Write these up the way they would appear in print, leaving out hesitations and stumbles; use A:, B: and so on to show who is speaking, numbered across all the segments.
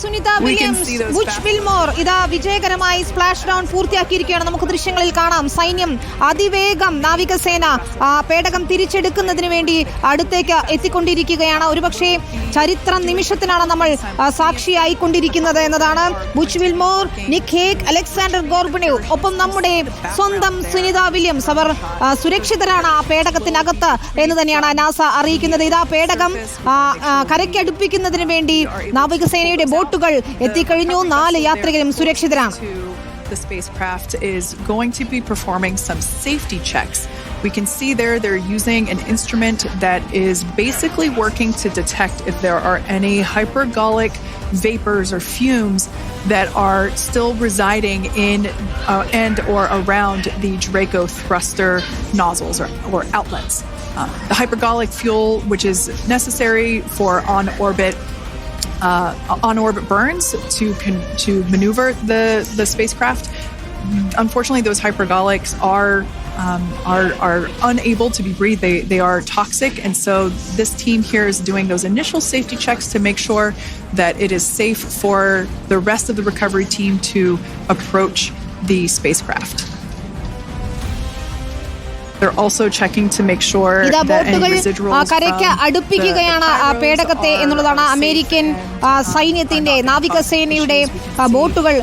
A: Sunitha Williams, Butch Wilmore ഇതാ വിജയകരമായി splash down പൂർത്തിയാക്കിയിരിക്കുകയാണ്. നമുക്ക് ദൃശ്യങ്ങളിൽ കാണാം. സൈന്യം അതിവേഗം നാവികസേന പേടകം തിരിച്ചെടുക്കുന്നതിന് വേണ്ടി അടുത്തേക്ക് എത്തിക്കൊണ്ടിരിക്കുകയാണ്. ഒരുപക്ഷെ ചരിത്ര നിമിഷത്തിനാണ് നമ്മൾ സാക്ഷിയായിക്കൊണ്ടിരിക്കുന്നത് എന്നതാണ്. Butch Wilmore, Nick Hague, Alexander Gorbunov, ഒപ്പം നമ്മുടെ സ്വന്തം സുനിത വില്യംസ്, അവർ സുരക്ഷിതരാണ് ആ പേടകത്തിനകത്ത് എന്ന് തന്നെയാണ് നാസ അറിയിക്കുന്നത്. ഇതാ പേടകം കരയ്ക്കടുപ്പിക്കുന്നതിന് വേണ്ടി നാവികസേനയുടെ ബോട്ടുകൾ എത്തിക്കഴിഞ്ഞു. 4 യാത്രികരും സുരക്ഷിതരാണ്.
B: The spacecraft is going to be performing some safety checks. We can see they're using an instrument that is basically working to detect if there are any hypergolic vapors or fumes that are still residing in and or around the Draco thruster nozzles or outlets. The hypergolic fuel, which is necessary for on-orbit burns to maneuver the spacecraft. Unfortunately, those hypergolics are unable to be breathed. They are toxic, and so this team here is doing those initial safety checks to make sure that it is safe for the rest of the recovery team to approach the spacecraft. They're also checking to make sure that any residuals
A: കരയ്ക്ക് അടുപ്പിക്കുകയാണ് പേടകത്തെ എന്നുള്ളതാണ്. American സൈന്യത്തിന്റെ നാവികസേനയുടെ ബോട്ടുകൾ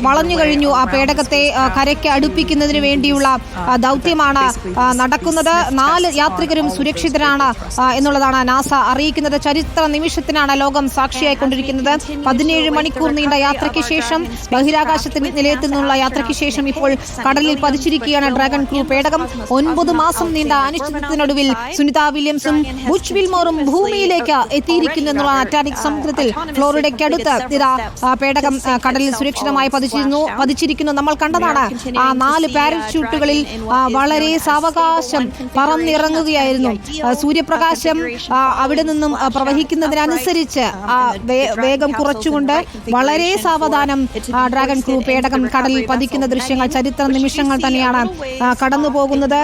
A: വളഞ്ഞു കഴിഞ്ഞു. ആ പേടകത്തെ കരയ്ക്ക് അടുപ്പിക്കുന്നതിന് വേണ്ടിയുള്ള ദൗത്യമാണ് നടക്കുന്നത്. 4 യാത്രികരും സുരക്ഷിതരാണ് എന്നുള്ളതാണ് നാസ അറിയിക്കുന്നത്. ചരിത്ര നിമിഷത്തിനാണ് ലോകം സാക്ഷിയായിക്കൊണ്ടിരിക്കുന്നത്. 17 മണിക്കൂർ നീണ്ട യാത്രയ്ക്ക് ശേഷം, ബഹിരാകാശ നിലയത്തിൽ നിന്നുള്ള യാത്രയ്ക്ക് ശേഷം ഇപ്പോൾ കടലിൽ പതിച്ചിരിക്കുകയാണ് ഡ്രാഗൺ ക്രൂ പേടകം. 9 മാസം നീണ്ട അനിശ്ചിതത്വത്തിനൊടുവിൽ സുനിത വില്യംസും ബുച്ച് വിൽമോറും ഭൂമിയിലേക്ക് എത്തിയിരിക്കുന്നു എന്നുള്ളതാണ്. അറ്റ്ലാന്റിക് സമുദ്രത്തിൽ ഫ്ലോറിഡയ്ക്കടുത്ത് ഇതാ പേടകം കടലിൽ സുരക്ഷിതമായി പതിച്ചിരിക്കുന്നു. നമ്മൾ കണ്ടതാണ് ആ 4 പാരച്യൂട്ടുകളിൽ വളരെ സാവകാശം പറന്നിറങ്ങുകയായിരുന്നു. സൂര്യപ്രകാശം അവിടെ നിന്നും പ്രവഹിക്കുന്നതിനനുസരിച്ച് വേഗം കുറച്ചുകൊണ്ട് വളരെ സാവധാനം ഡ്രാഗൺ ക്രൂ പേടകം കടലിൽ പതിക്കുന്ന ദൃശ്യങ്ങൾ, ചരിത്ര നിമിഷങ്ങൾ തന്നെയാണ് കടന്നു പോകുന്നത്.